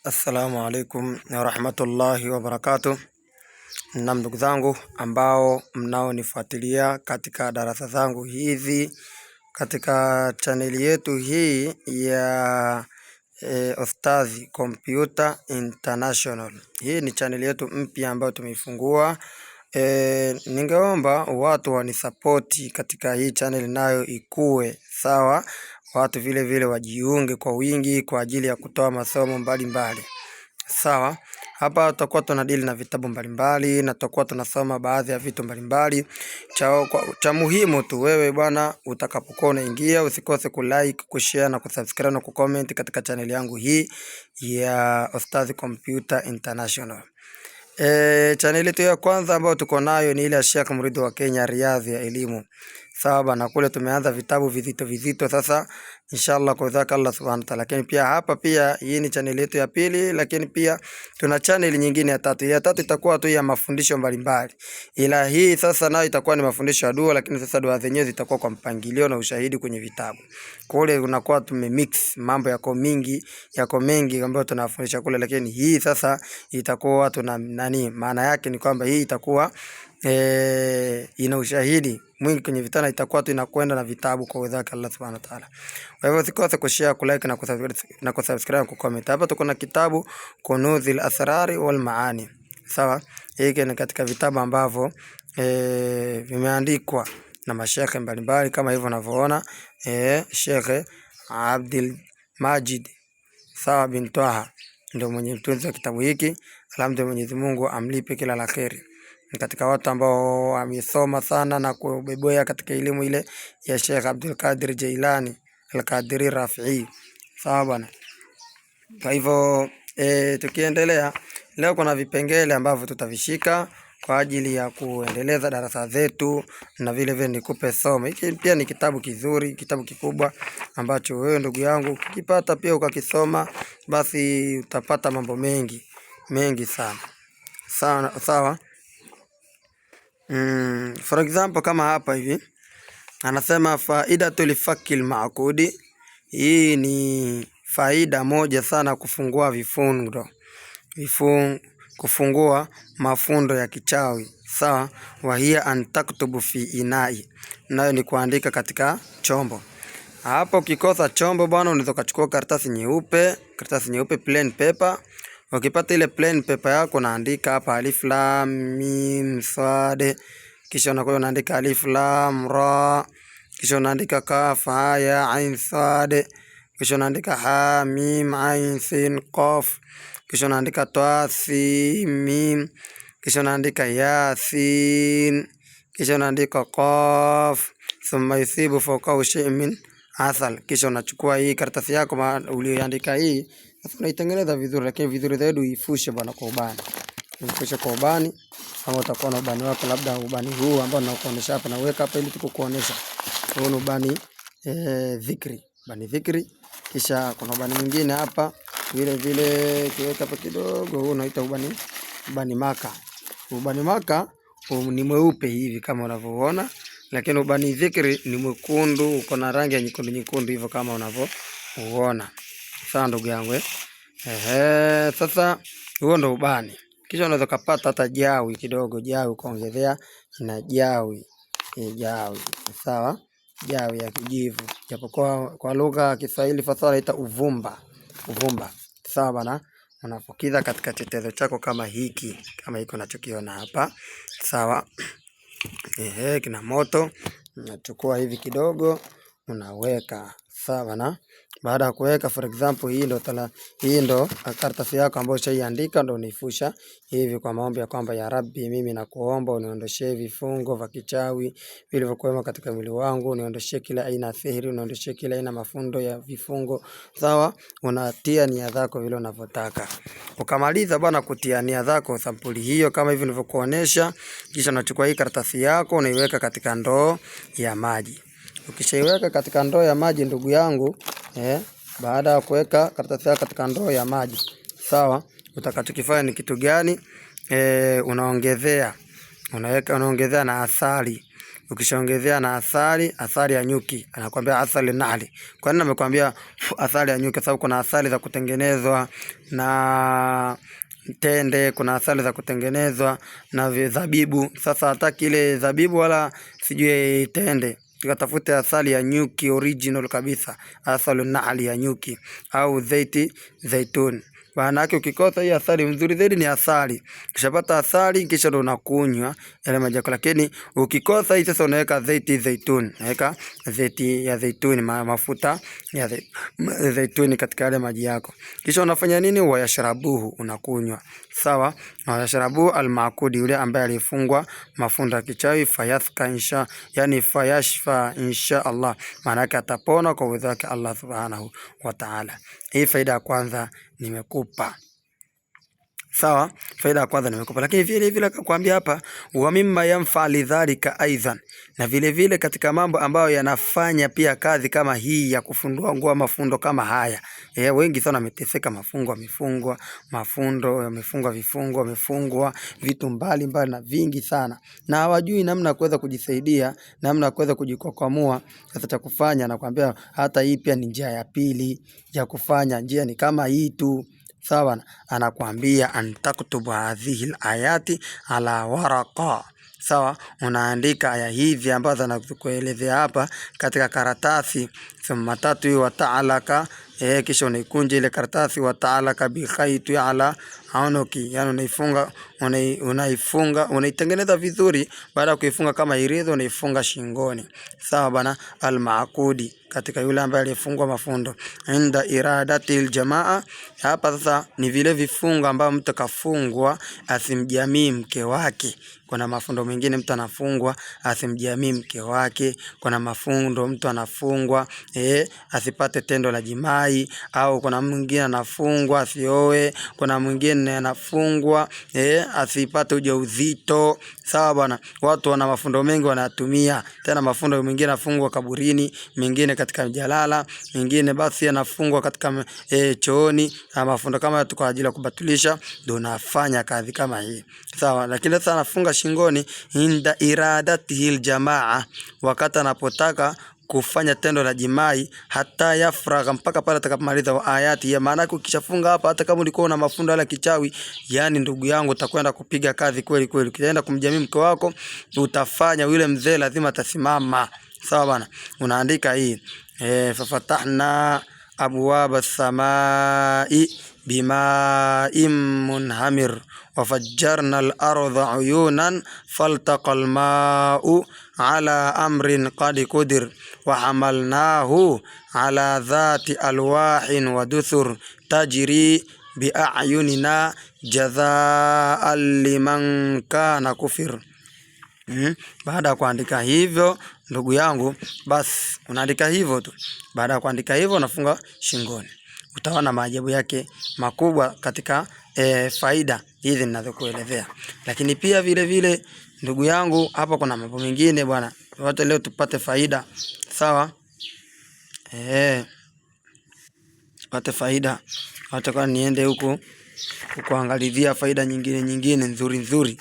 Assalamu alaikum wa rahmatullahi wa barakatuh. Na ndugu zangu ambao mnaonifuatilia katika darasa zangu hizi katika chaneli yetu hii ya Ustadhi Computer International. Hii ni chaneli yetu mpya ambayo tumeifungua. Ningeomba watu wanisapoti katika hii channel nayo ikue, sawa? Watu vile vile wajiunge kwa wingi kwa ajili ya kutoa masomo mbalimbali. Sawa? Hapa tutakuwa tunadili na vitabu mbalimbali na tutakuwa tunasoma baadhi ya vitu mbalimbali. Cha muhimu tu wewe bwana, utakapokuwa unaingia usikose kulike, kushare na kusubscribe na kucomment katika channel yangu hii ya Ustadhi Computer International. Channel yetu ya kwanza ambayo tuko nayo ni ile ya Sheikh Muridu wa Kenya, Riadhi ya Elimu. Sawa bana, kule tumeanza vitabu vizito sasa inshallah kwa dhaka Allah subhanahu wa ta'ala. Lakini pia hapa pia hii ni channel yetu ya pili, lakini pia tuna channel nyingine ya tatu. Ya tatu itakuwa tu ya mafundisho mbalimbali. Ila hii sasa nayo itakuwa ni mafundisho ya dua, lakini sasa dua zenyewe zitakuwa kwa mpangilio na ushahidi kwenye vitabu. Kule unakuwa tumemix mambo yako mengi ambayo tunafundisha kule, lakini hii sasa itakuwa tuna maana yake ni kwamba hii itakuwa ina ushahidi mwingi kwenye vitabu, itakuwa tu inakwenda na vitabu kwa uwezo wake Allah subhanahu wa ta'ala. Kwa hivyo usikose kushare, kulike na kusubscribe na kucomment. Hapa tuko na kitabu Kunuzil Asrari wal Maani. Sawa? Hiki ni katika vitabu ambavyo vimeandikwa na mashekhe mbalimbali kama hivyo unavyoona. Sheikh Abdul Majid Sawa bin Taha ndio mwenye mtunzi wa kitabu hiki. Alhamdulillah, Mwenyezi Mungu amlipe kila la kheri. Katika watu ambao wamesoma sana na kubeboea katika elimu ile ya Sheikh Abdul Qadir Jailani Al-Qadiri Rafi'i. Sawa bwana. Kwa hivyo tukiendelea, leo kuna vipengele ambavyo tutavishika kwa ajili ya kuendeleza darasa zetu na vile vile nikupe somo. Hiki pia ni kitabu kizuri, kitabu kikubwa ambacho wewe ndugu yangu ukipata pia ukakisoma, basi utapata mambo mengi sana. Sawa? For example, kama hapa hivi anasema faidatul fakil maakudi. Hii ni faida moja sana kufungua kufungua mafundo ya kichawi. Sawa? Wahia antaktubu fi inai, nayo ni kuandika katika chombo. Hapo ukikosa chombo bwana, unaweza kuchukua karatasi nyeupe plain paper. Ukipata ile plain paper yako unaandika hapa alif lam mim sad, kisha unaandika alif lam ra, kisha unaandika kaf ya ain sad, kisha unaandika ha mim ain sin qaf, kisha unaandika ta sin mim, kisha unaandika ya sin, kisha unaandika qaf, thumma yusibu fawqa shay'in min asal. Kisha unachukua hii karatasi yako uliyoandika hii, unaitengeneza vizuri, lakini vizuri zaidi uifushe bwana kwa ubani. Uifushe kwa ubani, kama utakuwa na ubani wako, labda ubani huu ambao nakuonesha hapa, na weka hapa ili tukuonesha. Huu ni ubani dhikri. Kisha kuna ubani mwingine hapa vile vile kiweka hapa kidogo, huu unaita ubani maka. Ubani maka ni mweupe hivi kama unavyoona, lakini ubani dhikri ni mwekundu, uko na rangi ya nyekundu hivyo kama unavyoona. Sawa ndugu yangu sasa huo ndo ubani. Kisha unaweza kupata hata jawi kidogo, kuongezea na jawi. Sawa? Jawi ya kijivu. Japokuwa kwa lugha ya Kiswahili fasaha inaita uvumba. Sawa bana? Unapokiza katika chetezo chako kama hiki unachokiona hapa. Sawa? Kina moto. Unachukua hivi kidogo unaweka. Sawa na baada ya kuweka, for example, hii ndo karatasi yako ambayo shaiandika, ndo unifusha hivi kwa maombi ya kwamba ya Rabbi, mimi nakuomba uniondoshe vifungo vya kichawi vilivyokuwa katika mwili wangu, uniondoshe kila aina sihiri, uniondoshe kila aina mafundo ya vifungo. Sawa? Unatia nia zako vile unavyotaka. Ukamaliza bwana kutia nia zako sampuli hiyo kama hivi nilivyokuonesha, kisha unachukua hii karatasi yako unaiweka katika ndoo ya maji. Ukishaiweka katika ndoo ya maji ndugu yangu, baada ya kuweka karatasi yako katika ndoo ya maji, sawa, utakachokifanya ni kitu gani? Unaongezea na asali. ukishaongezea na asali ya nyuki, anakuambia asali nali. Kwa nini amekwambia asali ya nyuki? Sababu kuna asali za kutengenezwa na tende, kuna asali za kutengenezwa na zabibu. Sasa hataki ile zabibu wala sijui tende, tukatafute asali ya nyuki original kabisa, asali nali ya nyuki au zaituni. Maana yake ukikosa hii asali nzuri zaidi ni asali. Ukishapata asali kisha ndo unakunywa yale maji yako. Lakini ukikosa hii sasa unaweka zaituni. Unaweka zeti ya zaituni, mafuta ya zaituni katika yale maji yako. Kisha unafanya nini? Wayashrabuhu, unakunywa. Sawa? Wayashrabu al-maakudi, yule ambaye alifungwa mafundo ya kichawi, fayathka yani fayashfa insha Allah. Maana yake atapona kwa uwezo wake Allah subhanahu wa ta'ala. Hii faida ya kwanza nimekupa. Sawa, faida ya kwanza nimekupa. Lakini vile vile akakwambia hapa, wa mimma yanfa lidhalika aidan, na vile vile katika mambo ambayo yanafanya pia kazi kama hii ya kufundua ngua mafundo kama haya. Wengi sana wameteseka, mafundo yamefungwa, vifungo wamefungwa, vitu mbalimbali na vingi sana, na hawajui namna ya kuweza kujisaidia, namna ya kuweza kujikokwamua. Sasa cha kufanya nakwambia, hata hii pia ni njia ya pili ya kufanya. Njia ni kama hii tu. Sawa, anakuambia antaktubu hadhihi ayati ala waraqa. Sawa, unaandika aya hizi ambazo anakuelezea hapa katika karatasi. Thumma tatu wa ta'alaka, kisha unaikunja ile karatasi, wa ta'alaka bi khaytu ala aunuki, yani unaifunga, unaitengeneza vizuri. Baada ya kuifunga kama irizo, unaifunga shingoni. Sawa bana, al-maakudi, katika yule ambaye alifungwa mafundo. Inda iradatil jamaa, hapa sasa ni vile vifungo ambao mtu kafungwa asimjamii mke wake. Kuna mafundo mengine mtu anafungwa asimjamii mke wake. Kuna mafundo mtu anafungwa asipate tendo la jimai, au kuna mwingine anafungwa asioe. Kuna mwingine anafungwa asipate ujauzito. Sawa bwana, watu wana mafundo mengi wanatumia. Tena mafundo mengine anafungwa kaburini, mengine katika jalala, mengine basi anafungwa katika chooni. Mafundo kama tu kwa ajili ya kubatilisha, ndio nafanya kazi kama hii. Sawa, lakini sasa anafunga shingoni inda iradatihi jamaa, wakati anapotaka kufanya tendo la jimai, hata yafraga, mpaka pale atakapomaliza wa ayati ya. Maana ukishafunga hapa, hata kama ulikuwa una mafundo ala kichawi, yani ndugu yangu, utakwenda kupiga kazi kweli kweli. Ukienda kumjamii mke wako, utafanya, yule mzee lazima atasimama. Sawa bana, unaandika hii fafatahna abwaba samai bima'in munhamir wafajjarna al-ardha uyunan faltaqa al-ma'u ala amrin qad qudir wa hamalnahu ala dhati alwahin wa duthur tajri bi'ayunina jazaan liman kana kufir. Baada ya kuandika hivyo ndugu yangu, basi unaandika hivyo tu. Baada ya kuandika hivyo unafunga shingoni. Utaona maajabu yake makubwa katika faida hizi ninazokuelezea. Lakini pia vile vile ndugu yangu, hapa kuna mambo mengine bwana. Wote leo tupate faida. Sawa? Tupate faida. Hata kwa niende huko kuangalizia faida nyingine nzuri.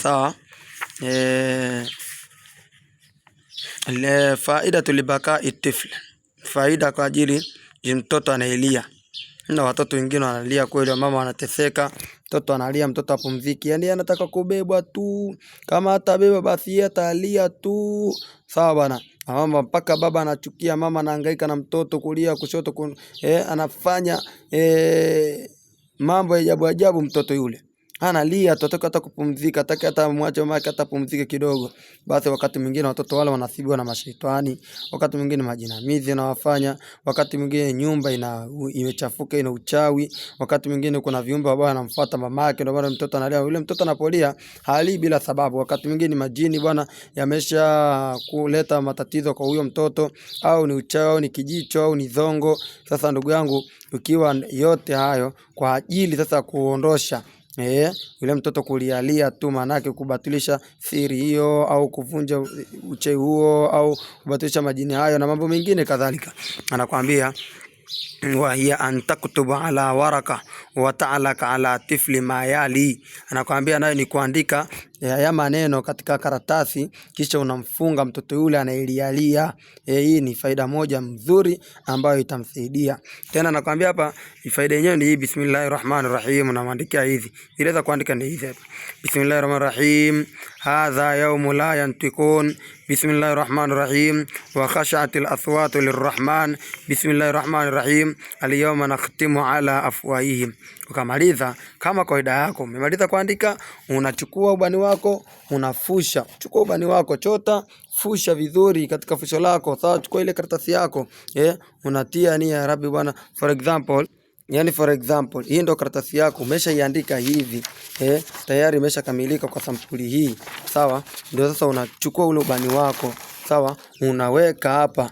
Sawa? Faida tulibaka itifl, faida kwa ajili ya mtoto anaelia. Na watoto wengine wanalia kweli, mama wanateseka, mtoto analia, mtoto apumziki, yani anataka kubebwa tu. Kama hata beba basi atalia tu. Sawa bwana, mama mpaka baba anachukia, mama anahangaika na mtoto kulia kushoto anafanya mambo ya ajabu mtoto yule. Analia, tutatoka hata kupumzika, hata mwache mama yake atapumzike kidogo. Basi wakati mwingine watoto wale wanathibiwa na mashaitani, wakati mwingine majinamizi yanawafanya, wakati mwingine nyumba imechafuka, ina uchawi, wakati mwingine kuna viumbe ambao wanamfuata mama yake, ndio maana mtoto analia. Yule mtoto anapolia hali bila sababu. Wakati mwingine majini bwana yamesha kuleta matatizo kwa huyo mtoto, au ni uchawi, au ni kijicho, au ni zongo. Sasa ndugu yangu, ukiwa yote hayo kwa ajili sasa kuondosha yule mtoto kulialia tu, manake kubatilisha siri hiyo, au kuvunja uchawi huo, au kubatilisha majini hayo na mambo mengine kadhalika. Anakuambia wa hiya an taktubu ala waraka wa ta'alaka ala tifli mayali. Anakuambia nayo ni kuandika haya maneno katika karatasi, kisha unamfunga mtoto yule anayelialia. Hii ni faida moja mzuri ambayo itamsaidia. Tena nakwambia hapa faida yenyewe ni hii, bismillahirrahmanirrahim. Unamwandikia hivi, inaweza kuandika ni hivi hapa, bismillahirrahmanirrahim, hadha yawmu la yantiqun, bismillahirrahmanirrahim, wa khashatil aswatu lirrahman, bismillahirrahmanirrahim, alyawma nakhtimu ala afwahihim. Ukamaliza kama kawaida yako, umemaliza kuandika, unachukua ubani wako, unafusha. Chukua ubani wako, chota, fusha vizuri katika fusho lako. Sawa, chukua ile karatasi yako, unatia nia ya Rabbi bwana, for example, hii ndo karatasi yako, umeshaiandika hivi, tayari imeshakamilika kwa sampuli hii. Sawa, ndio sasa unachukua ule ubani wako, sawa, unaweka hapa,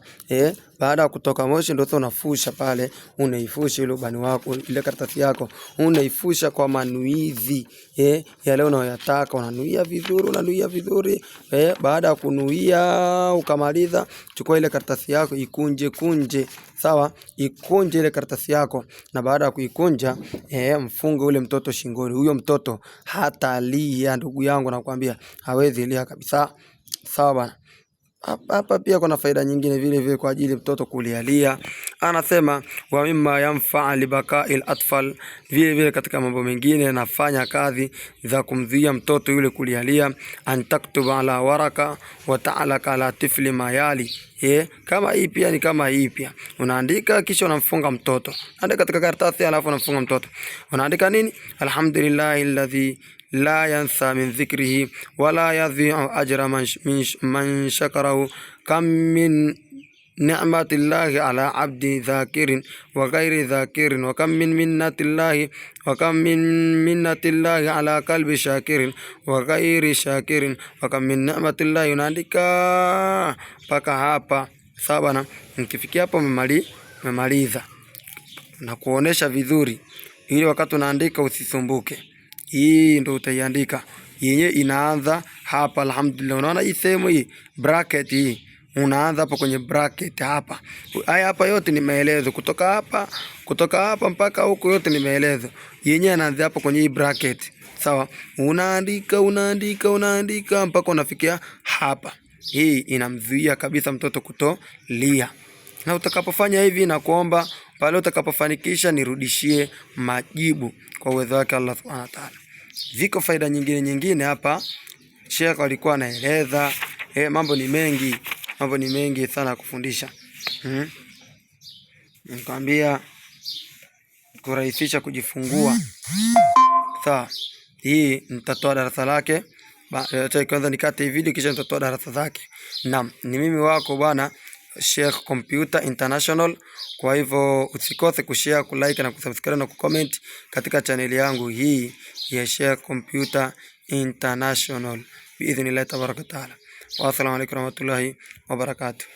baada ya kutoka moshi ndio sasa unafusha pale, unaifusha ile ubani wako, ile karatasi yako unaifusha kwa manuizi yale unayotaka. Unanuia vizuri, baada ya kunuia ukamaliza, chukua ile karatasi yako, ikunje, sawa, ikunje ile karatasi yako, na baada ya kuikunja mfunge ule mtoto shingoni. Huyo mtoto hatalia, ndugu yangu, nakwambia hawezi lia kabisa. Sawa bana. Hapa pia kuna faida nyingine vile vile kwa ajili mtoto kulialia. Anasema wa mimma yanfa libaka'il atfal, vile vile katika mambo mengine nafanya kazi za kumzuia mtoto yule kulialia, antaktuba ala waraka wa ta'alaka ala tifli mayali. Kama hii pia ni kama hii pia, unaandika kisha unamfunga mtoto. Andika katika karatasi alafu unamfunga mtoto. Unaandika nini? Alhamdulillahi alladhi la yansa min dhikrihi wala yadhi'u ajra man shakarahu, kam min ni'matillahi ala abdi dhakirin wa ghairi dhakirin, wa kam min minnatillahi ala qalbi shakirin wa ghairi shakirin, wa kam min ni'matillahi. Unaandika mpaka hapa. Sawa na nikifikia hapo umemaliza, na kuonesha vizuri ili wakati unaandika usisumbuke. Hii ndio utaiandika yenyewe, inaanza hapa. Alhamdulillah, unaona hii sehemu hii bracket hii, unaanza hapo kwenye bracket hapa. Haya hapa yote ni maelezo, kutoka hapa mpaka huko yote ni maelezo. Yenyewe inaanza hapo kwenye hii bracket. Sawa, unaandika mpaka unafikia hapa. Hii inamzuia kabisa mtoto kutolia. Na utakapofanya hivi, na kuomba pale utakapofanikisha nirudishie majibu kwa uwezo wake Allah Subhanahu wa Ta'ala. Ziko faida nyingine hapa Sheikh alikuwa anaeleza. Mambo ni mengi sana kufundisha. Nikwambia kurahisisha kujifungua. Sawa, hii nitatoa darasa lake. Kwanza nikate hii video kisha nitatoa darasa zake. Naam, ni mimi wako bwana Sheikh Computer International. Kwa hivyo usikose kushare, kulike na kusubscribe na kucomment katika channel yangu hii ya Sheikh Computer International. Biidhnillah tabaraka taala. Wa assalamu alaykum wa rahmatullahi wa barakatuh.